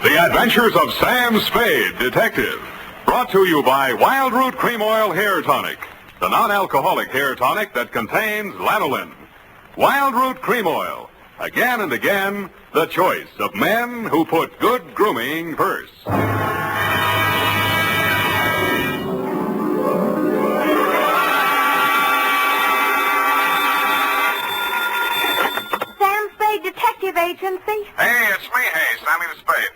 The Adventures of Sam Spade, Detective. Brought to you by Wild Root Cream Oil Hair Tonic, the non-alcoholic hair tonic that contains lanolin. Wild Root Cream Oil. Again and again, the choice of men who put good grooming first. Sam Spade Detective Agency? Hey, it's me, Sammy the Spade.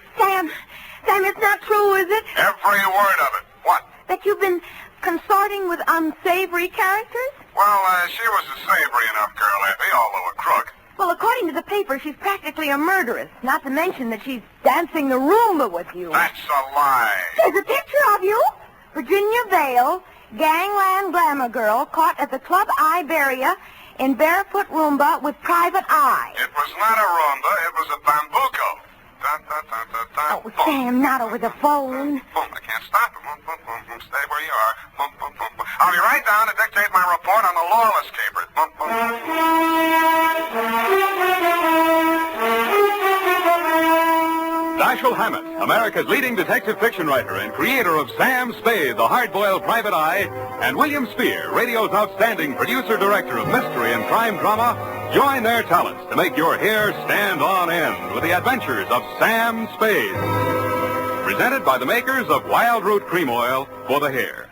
Sam, it's not true, is it? Every word of it. What? That you've been consorting with unsavory characters? Well, she was a savory enough girl, Effie, although a crook. Well, according to the paper, she's practically a murderess. Not to mention that she's dancing the Roomba with you. That's a lie. There's a picture of you. Virginia Vale, gangland glamour girl, caught at the Club Iberia in barefoot Roomba with private eye. It was not a Roomba, it was a bambuco. Oh, Sam, not over the phone. Boom, I can't stop it. Boom, boom, boom, boom. Stay where you are. Boom, boom, boom, boom. I'll be right down to dictate my report on the Lawless Caper. Boom, boom. Dashiell Hammett, America's leading detective fiction writer and creator of Sam Spade, the hard-boiled private eye, and William Spear, radio's outstanding producer-director of mystery and crime drama, join their talents to make your hair stand on end with the Adventures of Sam Spade. Presented by the makers of Wild Root Cream Oil for the hair.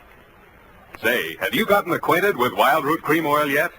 Say, have you gotten acquainted with Wild Root Cream Oil yet?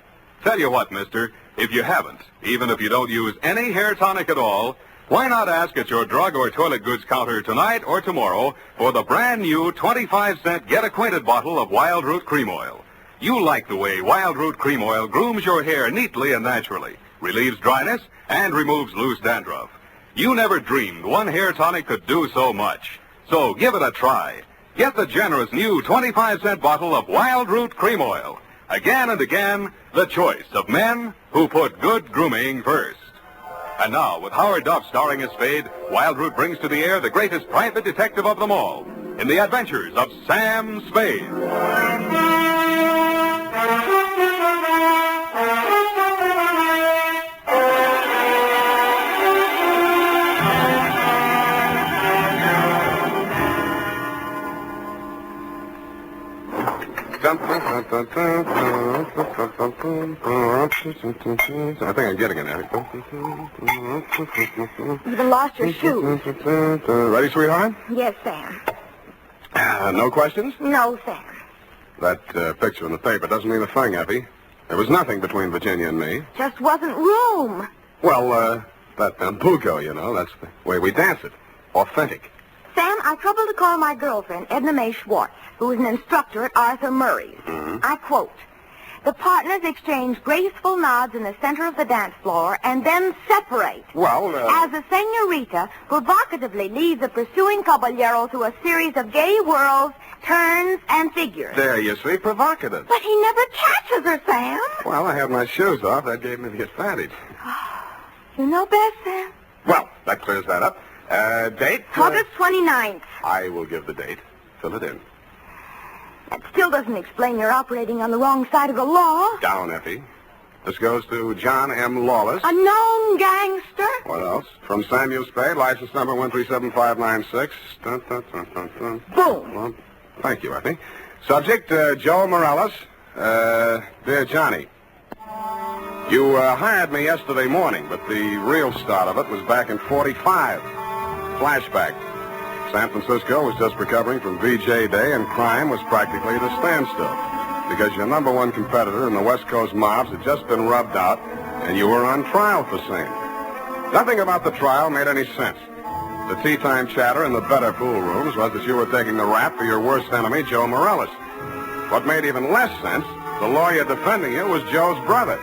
Tell you what, mister, if you haven't, even if you don't use any hair tonic at all, why not ask at your drug or toilet goods counter tonight or tomorrow for the brand new 25-cent Get Acquainted bottle of Wild Root Cream Oil. You like the way Wild Root Cream Oil grooms your hair neatly and naturally, relieves dryness, and removes loose dandruff. You never dreamed one hair tonic could do so much. So give it a try. Get the generous new 25-cent bottle of Wild Root Cream Oil. Again and again, the choice of men who put good grooming first. And now, with Howard Duff starring as Spade, Wild Root brings to the air the greatest private detective of them all in the Adventures of Sam Spade. I think I'm getting it now. You even lost your shoes. Ready, sweetheart? Yes, Sam. No questions? No, Sam. That picture in the paper doesn't mean a thing, Effie. There was nothing between Virginia and me. Just wasn't room. Well, that bambuco, you know, that's the way we dance it. Authentic. Sam, I troubled to call my girlfriend, Edna Mae Schwartz, who is an instructor at Arthur Murray's. Mm-hmm. I quote, "The partners exchange graceful nods in the center of the dance floor and then separate. Well, As the senorita provocatively leads the pursuing caballero through a series of gay whirls, turns, and figures." There you see, provocative. But he never catches her, Sam. Well, I have my shoes off. That gave me the advantage. You know best, Sam. Well, that clears that up. Date? August 29th. I will give the date. Fill it in. That still doesn't explain your operating on the wrong side of the law. Down, Effie. This goes to John M. Lawless. A known gangster. What else? From Samuel Spade, license number 137596. Dun, dun, dun, dun, dun. Boom. Well, thank you, Effie. Subject, Joe Morellis. Dear Johnny, you hired me yesterday morning, but the real start of it was back in 45. Flashback. San Francisco was just recovering from VJ Day, and crime was practically at a standstill because your number one competitor in the West Coast mobs had just been rubbed out, and you were on trial for same. Nothing about the trial made any sense. The tea-time chatter in the better pool rooms was that you were taking the rap for your worst enemy, Joe Morellis. What made even less sense, the lawyer defending you was Joe's brother.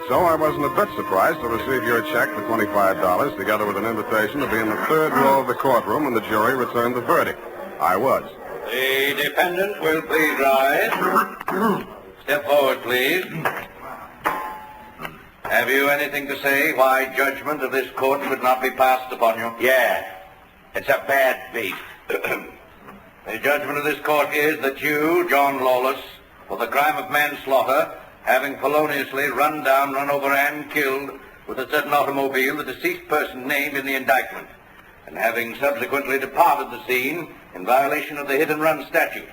So I wasn't a bit surprised to receive your check for $25, together with an invitation to be in the third row of the courtroom when the jury returned the verdict. I was. The defendant will please rise. Step forward, please. Have you anything to say why judgment of this court could not be passed upon you? Yeah. It's a bad beat. The judgment of this court is that you, John Lawless, for the crime of manslaughter, having feloniously run over, and killed with a certain automobile the deceased person named in the indictment, and having subsequently departed the scene in violation of the hit-and-run statute,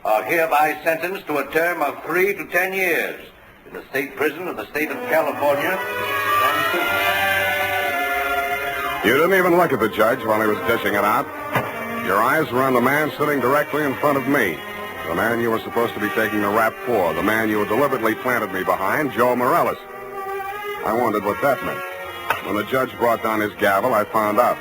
are hereby sentenced to a term of 3 to 10 years in the state prison of the state of California. You didn't even look at the judge while he was dishing it out. Your eyes were on the man sitting directly in front of me. The man you were supposed to be taking the rap for. The man you deliberately planted me behind, Joe Morellis. I wondered what that meant. When the judge brought down his gavel, I found out.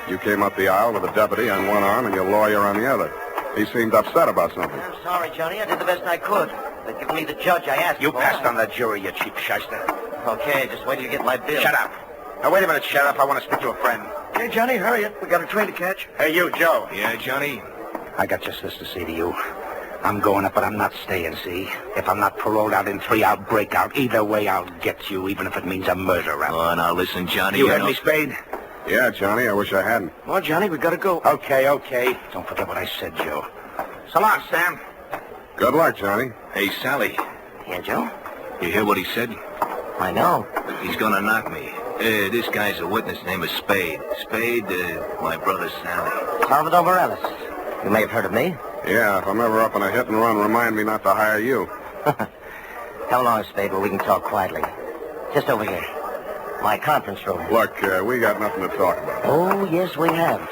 You came up the aisle with a deputy on one arm and your lawyer on the other. He seemed upset about something. I'm sorry, Johnny. I did the best I could. They've given me the judge I asked for. You passed on the jury, you cheap shyster. Okay, just wait till you get my bill. Shut up. Now, wait a minute, Sheriff. I want to speak to a friend. Okay, Johnny, hurry up. We got a train to catch. Hey, you, Joe. Yeah, Johnny? I got just this to say to you. I'm going up, but I'm not staying, see? If I'm not paroled out in 3, I'll break out. Either way, I'll get you, even if it means a murder rap. Oh, now listen, Johnny. You heard me, Spade? Yeah, Johnny, I wish I hadn't. Well, Johnny, we gotta go. Okay. Don't forget what I said, Joe. So long, Sam. Good luck, Johnny. Hey, Sally. Yeah, Joe? You hear what he said? I know. He's gonna knock me. This guy's a witness named Spade. Spade, my brother Sally. Salvador Morellis. You may have heard of me. Yeah, if I'm ever up in a hit and run, remind me not to hire you. Come along, Spade, where we can talk quietly. Just over here. My conference room. Look, we got nothing to talk about. Oh, yes, we have.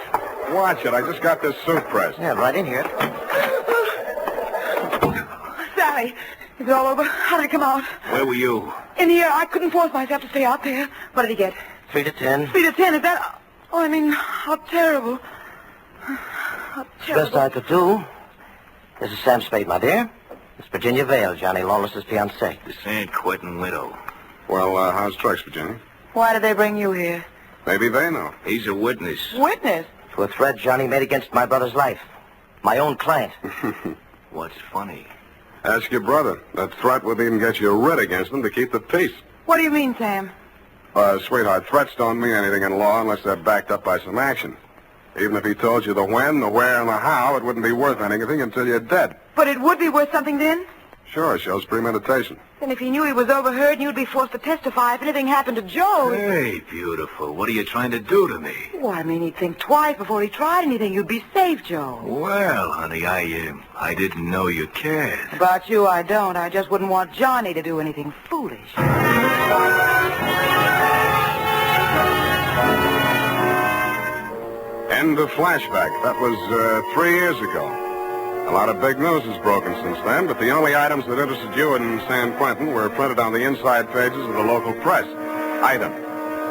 Watch it. I just got this suit pressed. Yeah, right in here. Sally, is it all over? How did it come out? Where were you? In here. I couldn't force myself to stay out there. What did he get? 3 to 10. 3 to 10, is that... Oh, I mean, how terrible. How terrible. Best I could do. This is Sam Spade, my dear. It's Virginia Vale, Johnny Lawless's fiancée. The San Quentin widow. Well, how's tricks, Virginia? Why did they bring you here? Maybe they know. He's a witness. Witness? To a threat Johnny made against my brother's life. My own client. What's funny? Ask your brother. That threat would even get you writ against him to keep the peace. What do you mean, Sam? Sweetheart, threats don't mean anything in law unless they're backed up by some action. Even if he told you the when, the where, and the how, it wouldn't be worth anything until you're dead. But it would be worth something then? Sure, it shows premeditation. Then if he knew he was overheard, you'd be forced to testify if anything happened to Joe. Hey, beautiful. What are you trying to do to me? Well, I mean, he'd think twice before he tried anything. You'd be safe, Joe. Well, honey, I didn't know you cared. About you, I don't. I just wouldn't want Johnny to do anything foolish. End of flashback. That was 3 years ago. A lot of big news has broken since then, but the only items that interested you in San Quentin were printed on the inside pages of the local press. Item: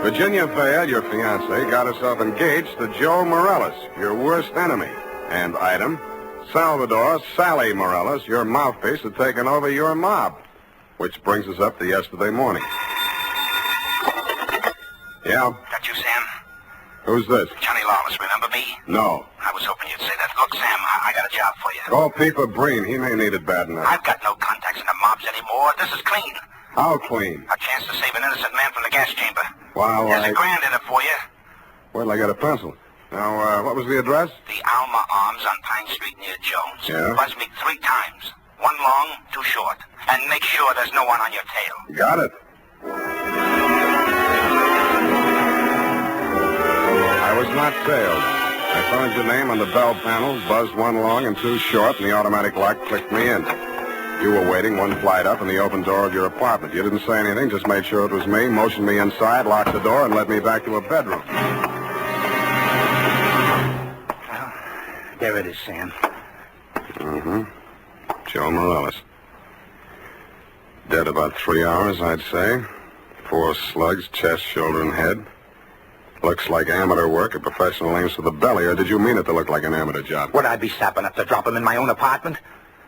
Virginia Vale, your fiancée, got herself engaged to Joe Morellis, your worst enemy. And item: Salvador, Sally Morellis, your mouthpiece, had taken over your mob. Which brings us up to yesterday morning. Yeah? That you, Sam? Who's this? Johnny Lawless, remember me? No. I was hoping you'd say that. Look, Sam, I got a job for you. Call Peeper Breen. He may need it bad enough. I've got no contacts in the mobs anymore. This is clean. How clean? A chance to save an innocent man from the gas chamber. Well, There's $1,000 in it for you. Wait till I get a pencil. Now, what was the address? The Alma Arms on Pine Street near Jones. Yeah? Buzz me 3 times. 1 long, 2 short. And make sure there's no one on your tail. Got it. I was not tailed. I found your name on the bell panel, buzzed 1 long and 2 short, and the automatic lock clicked me in. You were waiting 1 flight up in the open door of your apartment. You didn't say anything, just made sure it was me, motioned me inside, locked the door, and led me back to a bedroom. Well, there it is, Sam. Mm-hmm. Joe Morellis. Dead about 3 hours, I'd say. 4 slugs, chest, shoulder, and head. Looks like amateur work at professional aims to the belly, or did you mean it to look like an amateur job? Would I be sap enough to drop him in my own apartment?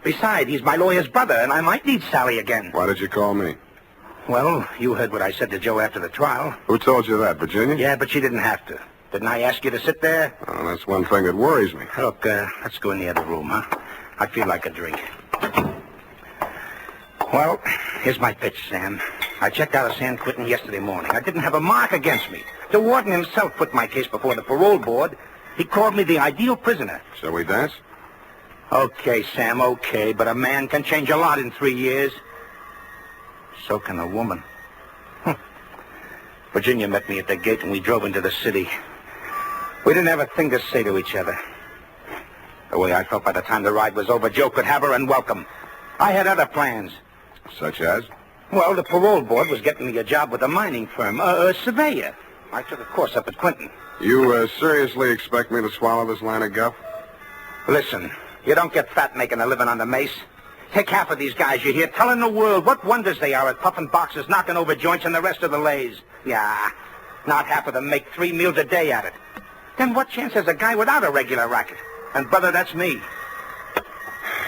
Besides, he's my lawyer's brother, and I might need Sally again. Why did you call me? Well, you heard what I said to Joe after the trial. Who told you that, Virginia? Yeah, but she didn't have to. Didn't I ask you to sit there? Oh, that's one thing that worries me. Look, let's go in the other room, huh? I feel like a drink. Well, here's my pitch, Sam. I checked out of San Quentin yesterday morning. I didn't have a mark against me. The warden himself put my case before the parole board. He called me the ideal prisoner. Shall we dance? Okay, Sam, okay, but a man can change a lot in 3 years. So can a woman. Virginia met me at the gate and we drove into the city. We didn't have a thing to say to each other. The way I felt by the time the ride was over, Joe could have her and welcome. I had other plans. Such as? Well, the parole board was getting me a job with a mining firm, a surveyor. I took a course up at Quinton. You seriously expect me to swallow this line of guff? Listen, you don't get fat making a living on the mace. Take half of these guys you hear telling the world what wonders they are at puffing boxes, knocking over joints, and the rest of the lays. Yeah, not half of them make 3 meals a day at it. Then what chance has a guy without a regular racket? And, brother, that's me.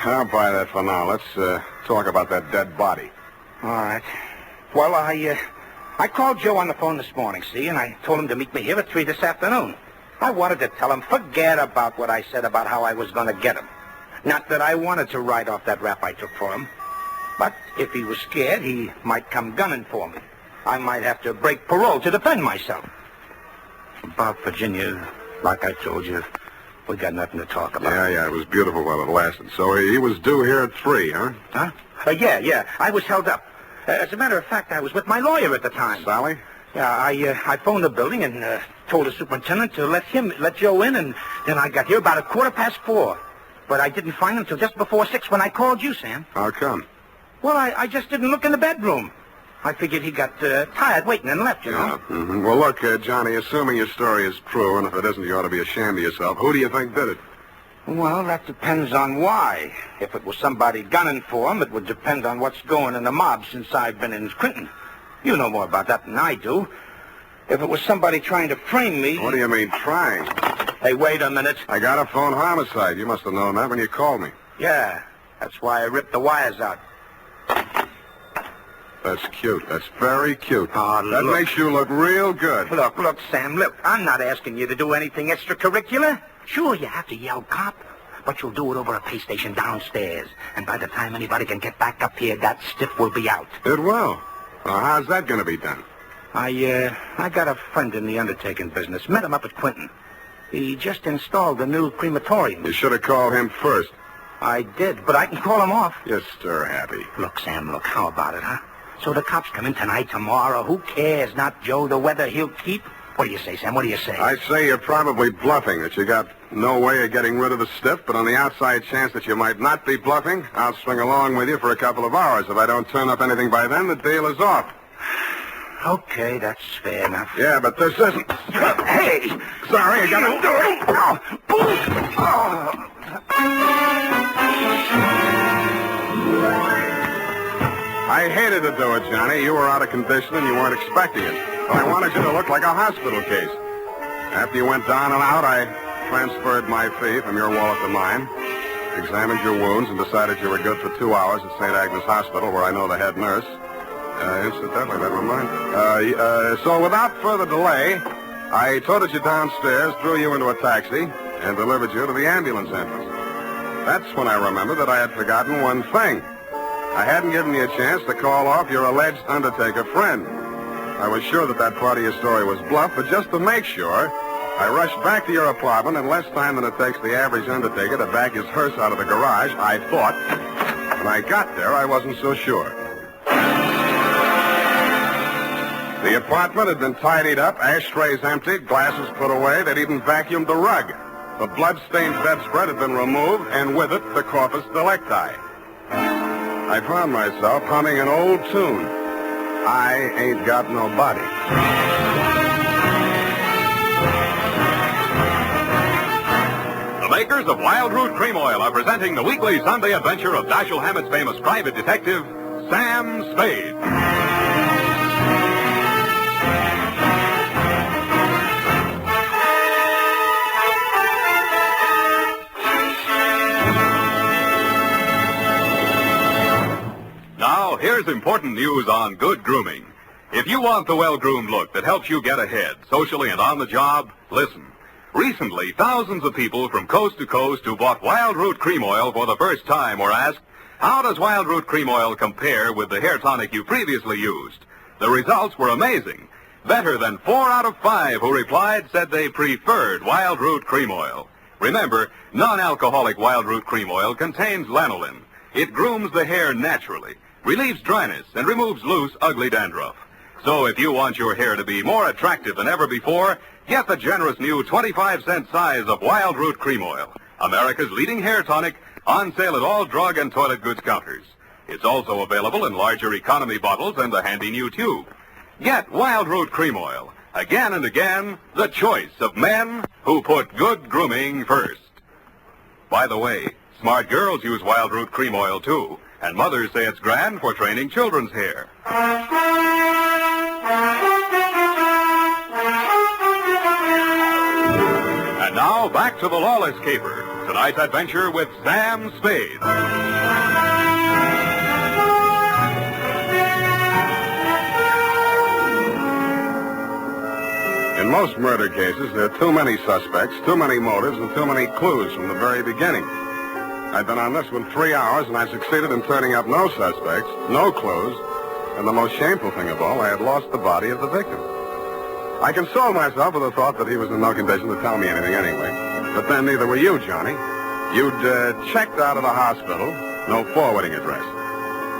I'll buy that for now. Let's talk about that dead body. All right. Well, I called Joe on the phone this morning, see, and I told him to meet me here at 3 this afternoon. I wanted to tell him, forget about what I said about how I was going to get him. Not that I wanted to write off that rap I took for him. But if he was scared, he might come gunning for me. I might have to break parole to defend myself. About Virginia, like I told you, we got nothing to talk about. Yeah, it was beautiful while it lasted. So he was due here at 3, huh? Huh? Yeah. I was held up. As a matter of fact, I was with my lawyer at the time. Sally? Yeah, I phoned the building and told the superintendent to let Joe in, and then I got here about 4:15. But I didn't find him till just before 6 when I called you, Sam. How come? Well, I just didn't look in the bedroom. I figured he got tired waiting and left, you know. Mm-hmm. Well, look, Johnny, assuming your story is true, and if it isn't, you ought to be ashamed of yourself. Who do you think did it? Well, that depends on why. If it was somebody gunning for him, it would depend on what's going in the mob since I've been in Quinton. You know more about that than I do. If it was somebody trying to frame me... What do you mean, trying? Hey, wait a minute. I got a phone homicide. You must have known that when you called me. Yeah, that's why I ripped the wires out. That's cute. That's very cute. Oh, that look. makes you look real good. Look, Sam, look. I'm not asking you to do anything extracurricular. Sure, you have to yell cop, but you'll do it over a pay station downstairs. And by the time anybody can get back up here, that stiff will be out. It will. Now, how's that going to be done? I got a friend in the undertaking business. Met him up at Quinton. He just installed a new crematorium. You should have called him first. I did, but I can call him off. You're stir-happy. Look, Sam, how about it, huh? So the cops come in tonight, tomorrow. Who cares? Not Joe, the weather he'll keep. What do you say, Sam? What do you say? I say you're probably bluffing, that you got no way of getting rid of the stiff, but on the outside chance that you might not be bluffing, I'll swing along with you for a couple of hours. If I don't turn up anything by then, the deal is off. Okay, that's fair enough. Yeah, but this isn't... Hey! Sorry, I gotta do it. I hated to do it, Johnny. You were out of condition and you weren't expecting it. But I wanted you to look like a hospital case. After you went down and out, I transferred my fee from your wallet to mine, examined your wounds, and decided you were good for 2 hours at St. Agnes Hospital, where I know the head nurse. Incidentally, never mind. So without further delay, I toted you downstairs, threw you into a taxi, and delivered you to the ambulance entrance. That's when I remembered that I had forgotten one thing. I hadn't given you a chance to call off your alleged undertaker friend. I was sure that that part of your story was bluff, but just to make sure, I rushed back to your apartment in less time than it takes the average undertaker to back his hearse out of the garage, I thought. When I got there, I wasn't so sure. The apartment had been tidied up, ashtrays emptied, glasses put away. They'd even vacuumed the rug. The blood-stained bedspread had been removed, and with it, the corpus delicti. I found myself humming an old tune. I ain't got no body. The makers of Wild Root Cream Oil are presenting the weekly Sunday adventure of Dashiell Hammett's famous private detective, Sam Spade. Now, here's important news on good grooming. If you want the well-groomed look that helps you get ahead, socially and on the job, listen. Recently, thousands of people from coast to coast who bought Wild Root Cream Oil for the first time were asked, how does Wild Root Cream Oil compare with the hair tonic you previously used? The results were amazing. Better than 4 out of 5 who replied said they preferred Wild Root Cream Oil. Remember, non-alcoholic Wild Root Cream Oil contains lanolin. It grooms the hair naturally, relieves dryness, and removes loose, ugly dandruff. So if you want your hair to be more attractive than ever before, get the generous new 25-cent size of Wild Root Cream Oil, America's leading hair tonic, on sale at all drug and toilet goods counters. It's also available in larger economy bottles and a handy new tube. Get Wild Root Cream Oil. Again and again, the choice of men who put good grooming first. By the way, smart girls use Wild Root Cream Oil, too, and mothers say it's grand for training children's hair. And now, back to the Lawless Caper. Tonight's adventure with Sam Spade. In most murder cases, there are too many suspects, too many motives, and too many clues from the very beginning. I've been on this one 3 hours, and I succeeded in turning up no suspects, no clues, and the most shameful thing of all, I had lost the body of the victim. I consoled myself with the thought that he was in no condition to tell me anything anyway. But then neither were you, Johnny. You'd checked out of the hospital, no forwarding address.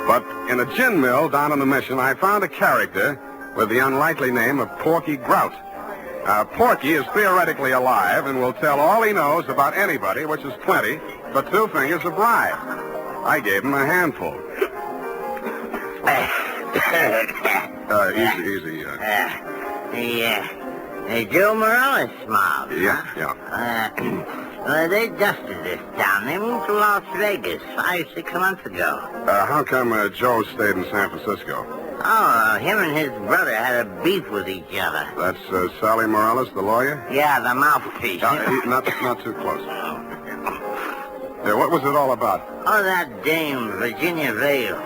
But in a gin mill down on the Mission, I found a character with the unlikely name of Porky Grout. Porky is theoretically alive and will tell all he knows about anybody, which is plenty, for 2 fingers a bribe. I gave him a handful. Easy. Joe Morellis mob. Yeah. Well, they dusted this town. They moved to Las Vegas 5-6 months ago. How come Joe stayed in San Francisco? Oh, him and his brother had a beef with each other. That's Sally Morellis, the lawyer? Yeah, the mouthpiece. Not too close. What was it all about? Oh, that dame, Virginia Vale.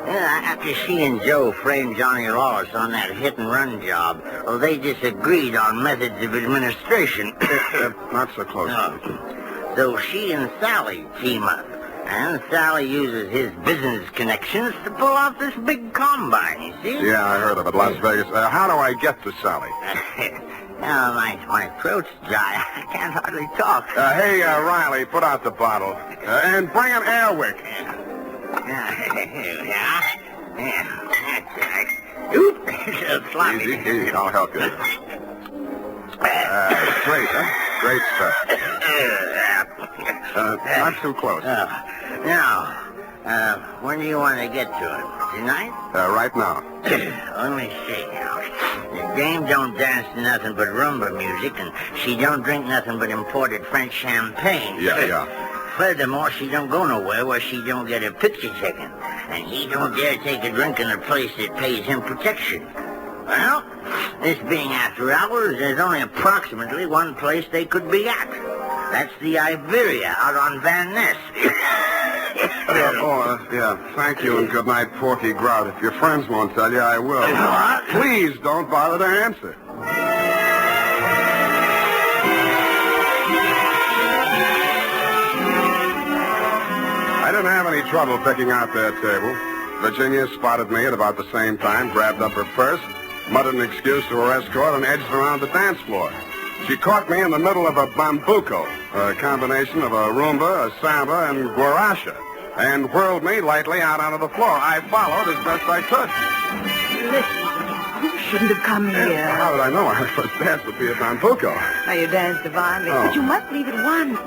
After she and Joe framed Johnny Lawless on that hit-and-run job, they disagreed on methods of administration. Not so close. No. So she and Sally team up. And Sally uses his business connections to pull off this big combine, you see? Yeah, I heard of it, Las Vegas. How do I get to Sally? My throat's dry. I can't hardly talk. Hey, Riley, put out the bottle. And bring an Airwick. Yeah. That's right. Oop, sloppy. Easy, I'll help you. Great, huh? Great stuff. Not too close. Now, when do you want to get to it? Tonight? Right now. Let me see now. The dame don't dance to nothing but rumba music, and she don't drink nothing but imported French champagne. Yeah. Furthermore, she don't go nowhere where she don't get her picture taken. And he don't dare take a drink in a place that pays him protection. Well, this being after hours, there's only approximately one place they could be at. That's the Iberia out on Van Ness. Thank you and good night, Porky Grout. If your friends won't tell you, I will. What? Please don't bother to answer. I didn't have any trouble picking out their table. Virginia spotted me at about the same time, grabbed up her purse, muttered an excuse to her escort, and edged around the dance floor. She caught me in the middle of a bambuco, a combination of a rumba, a samba, and guaracha, and whirled me lightly out onto the floor. I followed as best I could. Listen, you shouldn't have come here. How did I know our first dance would be a bambuco? Now, you danced divinely, Oh. but you must leave at once.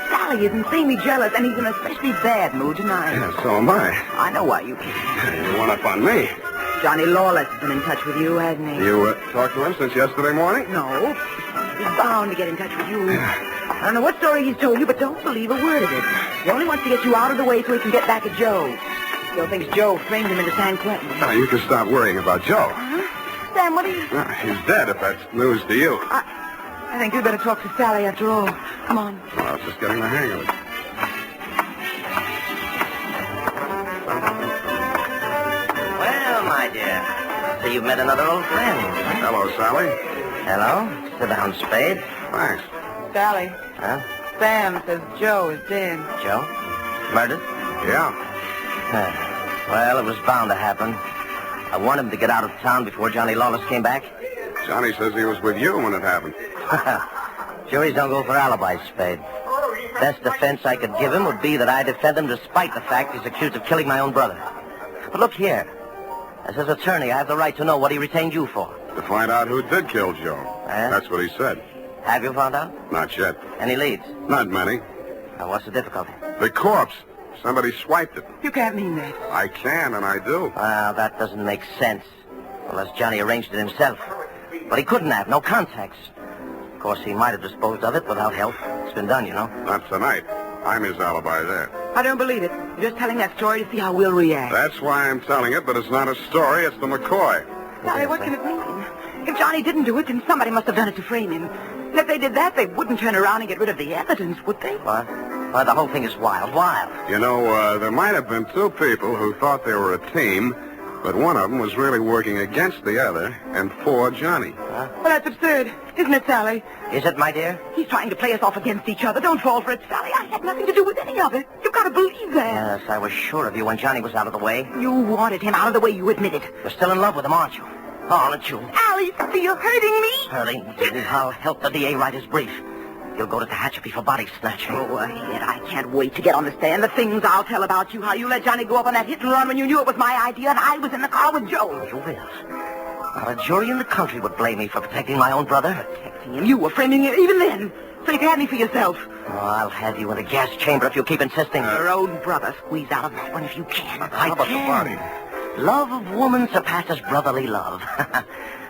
Sally is insanely jealous, and he's in a especially bad mood tonight. Yeah, so am I. I know why you came. You went up on me. Johnny Lawless has been in touch with you, hasn't he? You talked to him since yesterday morning? No. He's bound to get in touch with you. I don't know what story he's told you, but don't believe a word of it. He only wants to get you out of the way so he can get back at Joe. Still thinks Joe framed him into San Quentin. Now, you can stop worrying about Joe. Huh? Sam, what are you... He's dead, if that's news to you. I think you'd better talk to Sally after all. Come on. Well, I was just getting the hang of it. Well, my dear, so you've met another old friend. Hello, Sally. Hello? Sit down, Spade. Thanks. Sally, Huh? Sam says Joe is dead. Joe? Murdered? Yeah. Well, it was bound to happen. I wanted him to get out of town before Johnny Lawless came back. Johnny says he was with you when it happened. Juries don't go for alibis, Spade. Best defense I could give him would be that I defend him despite the fact he's accused of killing my own brother. But look here. As his attorney, I have the right to know what he retained you for. To find out who did kill Joe. That's what he said. Have you found out? Not yet. Any leads? Not many. Now, what's the difficulty? The corpse. Somebody swiped it. You can't mean that. I can, and I do. Well, that doesn't make sense. Unless Johnny arranged it himself. But he couldn't have. No contacts. Of course, he might have disposed of it without help. It's been done, you know. Not tonight. I'm his alibi there. I don't believe it. You're just telling that story to see how we'll react. That's why I'm telling it, but it's not a story. It's the McCoy. Sally, what can it mean? If Johnny didn't do it, then somebody must have done it to frame him. And if they did that, they wouldn't turn around and get rid of the evidence, would they? What? Well, the whole thing is wild. You know, there might have been two people who thought they were a team, but one of them was really working against the other and for Johnny. Huh? Well, that's absurd, isn't it, Sally? Is it, my dear? He's trying to play us off against each other. Don't fall for it, Sally. I had nothing to do with any of it. You've got to believe that. Yes, I was sure of you when Johnny was out of the way. You wanted him out of the way, you admitted. You're still in love with him, aren't you? Aren't you? Alice, you're hurting me. Hurting? I'll help the DA write his brief. You'll go to Tehachapi for body snatching. Go ahead. I can't wait to get on the stand. The things I'll tell about you, how you let Johnny go up on that hit and run when you knew it was my idea and I was in the car with Joe. You will. Not a jury in the country would blame me for protecting my own brother. Protecting him? You were framing him even then. So you can have me for yourself. Oh, I'll have you in a gas chamber if you keep insisting. Your own brother. Squeeze out of that one if you can. How about the body? Love of woman surpasses brotherly love.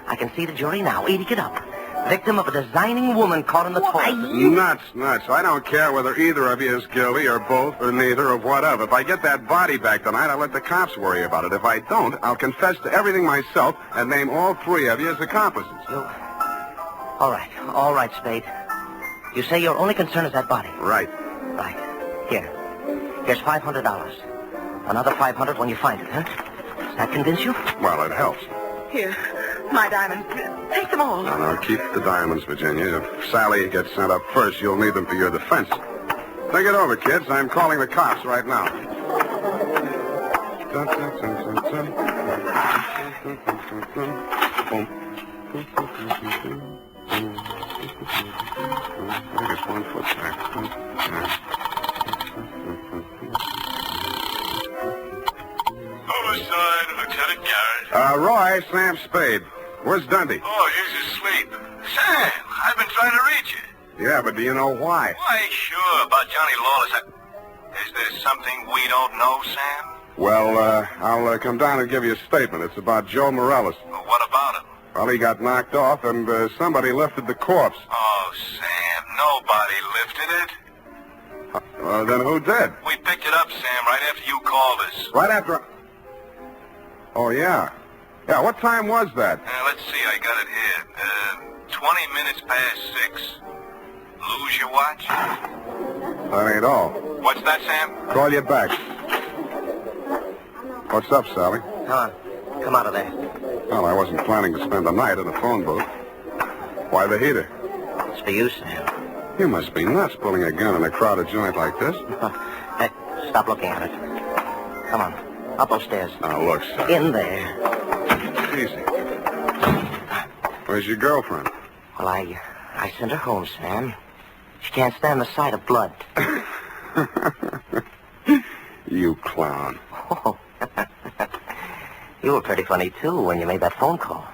I can see the jury now, eating it up. Victim of a designing woman caught in the toilet. Nuts. I don't care whether either of you is guilty or both or neither or whatever. If I get that body back tonight, I'll let the cops worry about it. If I don't, I'll confess to everything myself and name all three of you as accomplices. All right, Spade. You say your only concern is that body? Right. Here's $500. Another $500 when you find it, huh? Does that convince you? Well, it helps. Here, my diamonds. Take them all. No, keep the diamonds, Virginia. If Sally gets sent up first, you'll need them for your defense. Think it over, kids. I'm calling the cops right now. I think it's 1 foot back. Homicide, Lieutenant Garrett. Roy, Sam Spade. Where's Dundee? Oh, he's asleep. Sam, I've been trying to reach you. Yeah, but do you know why? Why, sure, about Johnny Lawless. Is there something we don't know, Sam? Well, I'll come down and give you a statement. It's about Joe Morellis. Well, what about him? Well, he got knocked off, and somebody lifted the corpse. Oh, Sam, nobody lifted it. Then who did? We picked it up, Sam, right after you called us. Right after... Oh, yeah. Yeah, what time was that? Let's see, I got it here. 20 minutes past 6. Lose your watch? That ain't all. What's that, Sam? Call you back. What's up, Sally? Come on. Come out of there. Well, I wasn't planning to spend the night in a phone booth. Why the heater? It's for you, Sam. You must be nuts pulling a gun in a crowded joint like this. Hey, stop looking at it. Come on. Up those stairs. Now, look, Sally. In there. Easy. Where's your girlfriend? Well, I sent her home, Sam. She can't stand the sight of blood. You clown. Oh. You were pretty funny, too, when you made that phone call.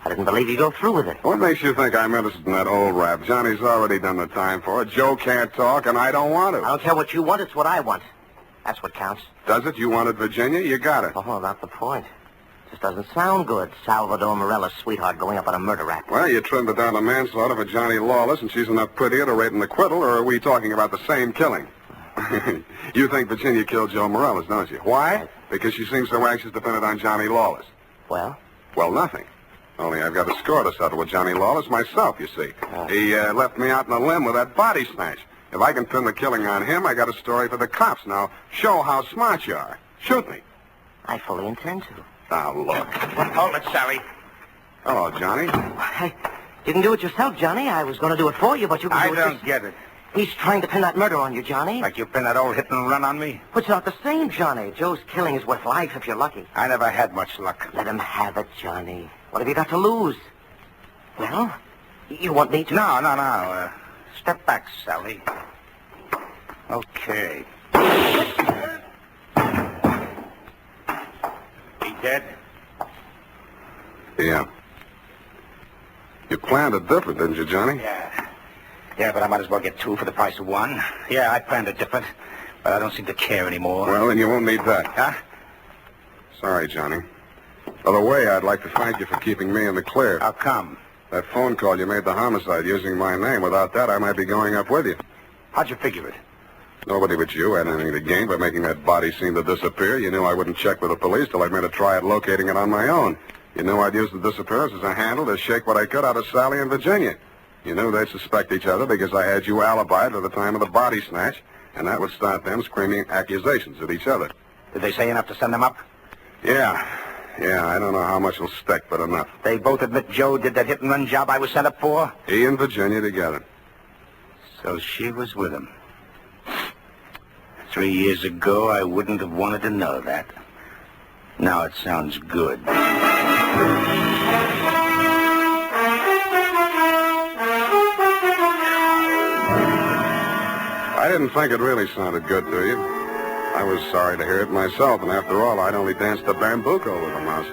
I didn't believe you'd go through with it. What makes you think I'm interested in that old rap? Johnny's already done the time for it. Joe can't talk, and I don't want to. I don't care what you want. It's what I want. That's what counts. Does it? You wanted Virginia? You got it. Oh, not the point. Just doesn't sound good. Salvador Morellis' sweetheart going up on a murder rap. Well, you trimmed it down to manslaughter for Johnny Lawless, and she's enough prettier to rate an acquittal, or are we talking about the same killing? You think Virginia killed Joe Morellis, don't you? Why? Because she seems so anxious to pin it on Johnny Lawless. Well? Well, nothing. Only I've got a score to settle with Johnny Lawless myself, you see. He left me out in a limb with that body snatch. If I can pin the killing on him, I got a story for the cops. Now, show how smart you are. Shoot me. I fully intend to. Now, look. Hold it, Sally. Hello, Johnny. Hey, you can do it yourself, Johnny. I was going to do it for you, but you can I do it don't yourself. get it. He's trying to pin that murder on you, Johnny. Like you pin that old hit and run on me? It's not the same, Johnny. Joe's killing is worth life if you're lucky. I never had much luck. Let him have it, Johnny. What have you got to lose? Well, you want me to... No. Step back, Sally. Okay. He dead? Yeah. You planned it different, didn't you, Johnny? Yeah, but I might as well get 2 for the price of 1. Yeah, I planned it different, but I don't seem to care anymore. Well, then you won't need that. Huh? Sorry, Johnny. By the way, I'd like to thank you for keeping me in the clear. How come? That phone call you made the homicide using my name. Without that, I might be going up with you. How'd you figure it? Nobody but you had anything to gain by making that body seem to disappear. You knew I wouldn't check with the police till I'd made a try at locating it on my own. You knew I'd use the disappearance as a handle to shake what I could out of Sally and Virginia. You knew they'd suspect each other because I had you alibied at the time of the body snatch, and that would start them screaming accusations at each other. Did they say enough to send them up? Yeah, I don't know how much will stick, but enough. They both admit Joe did that hit-and-run job I was sent up for? He and Virginia together. So she was with him. 3 years ago, I wouldn't have wanted to know that. Now it sounds good. I didn't think it really sounded good to you. I was sorry to hear it myself, and after all, I'd only danced a bambuco with a mouse.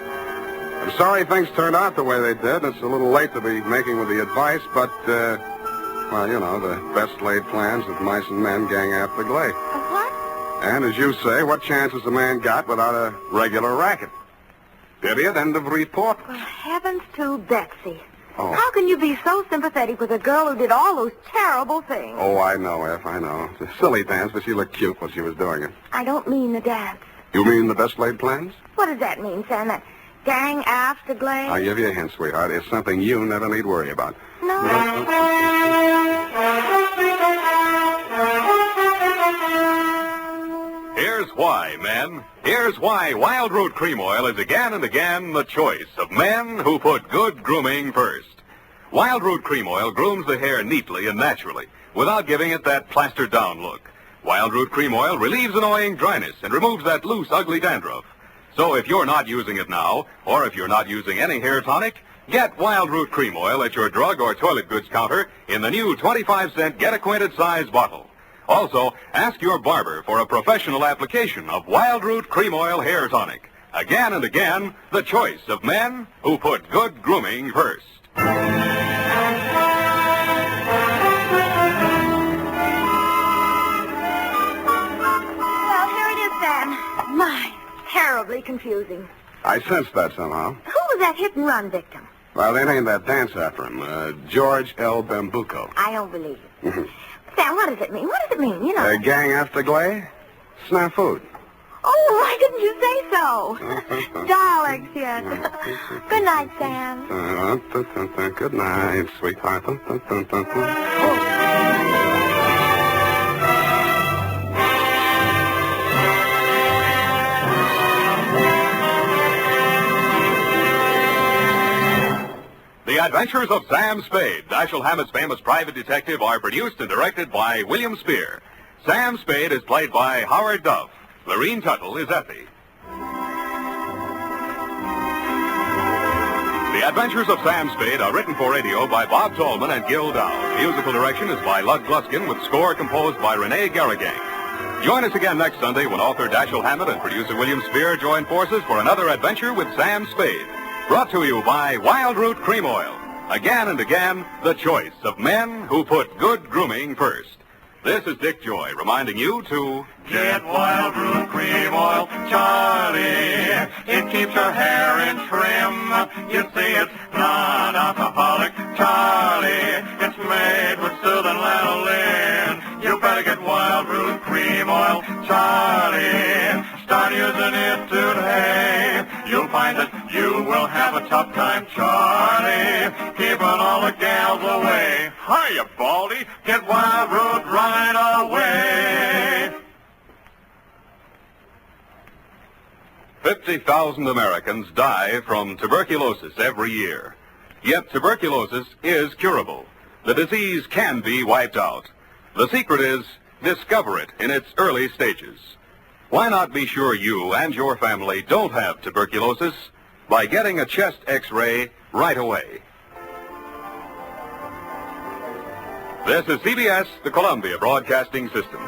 I'm sorry things turned out the way they did. It's a little late to be making with the advice, but, well, you know, the best laid plans of mice and men gang after glay. What? And as you say, what chance has a man got without a regular racket? Period. End of report. Well, heavens to Betsy. Oh. How can you be so sympathetic with a girl who did all those terrible things? Oh, I know, F, I know. It's a silly dance, but she looked cute while she was doing it. I don't mean the dance. You mean the best laid plans? What does that mean, Sam? That gang after glay? I'll give you a hint, sweetheart. It's something you never need worry about. No. Here's why, men. Here's why Wild Root Cream Oil is again and again the choice of men who put good grooming first. Wild Root Cream Oil grooms the hair neatly and naturally without giving it that plastered-down look. Wild Root Cream Oil relieves annoying dryness and removes that loose, ugly dandruff. So if you're not using it now, or if you're not using any hair tonic, get Wild Root Cream Oil at your drug or toilet goods counter in the new 25-cent get-acquainted size bottle. Also, ask your barber for a professional application of Wild Root Cream Oil Hair Tonic. Again and again, the choice of men who put good grooming first. Well, here it is, Sam. My, terribly confusing. I sensed that somehow. Who was that hit-and-run victim? Well, they named that dance after him, George L. Bambuco. I don't believe it. Sam, what does it mean? What does it mean, you know? Gang after glay? Snafu. Oh, why didn't you say so? Darling, yes. Good night, Sam. Good night, sweetheart. The Adventures of Sam Spade, Dashiell Hammett's famous private detective, are produced and directed by William Spear. Sam Spade is played by Howard Duff. Lorene Tuttle is Effie. The Adventures of Sam Spade are written for radio by Bob Tallman and Gil Dow. Musical direction is by Lud Gluskin, with score composed by Renee Garrigang. Join us again next Sunday when author Dashiell Hammett and producer William Spear join forces for another adventure with Sam Spade. Brought to you by Wild Root Cream Oil. Again and again, the choice of men who put good grooming first. This is Dick Joy reminding you to Get Wild Root Cream Oil, Charlie. It keeps your hair in trim. You see, it's non-alcoholic, Charlie. It's made with soothing lanolin. You better get Wild Root Cream Oil, Charlie. Start using it today. You'll find that you will have a tough time, Charlie, keeping all the gals away. Hiya, Baldy. Get Wild Root right away. 50,000 Americans die from tuberculosis every year. Yet tuberculosis is curable. The disease can be wiped out. The secret is discover it in its early stages. Why not be sure you and your family don't have tuberculosis by getting a chest X-ray right away? This is CBS, the Columbia Broadcasting System.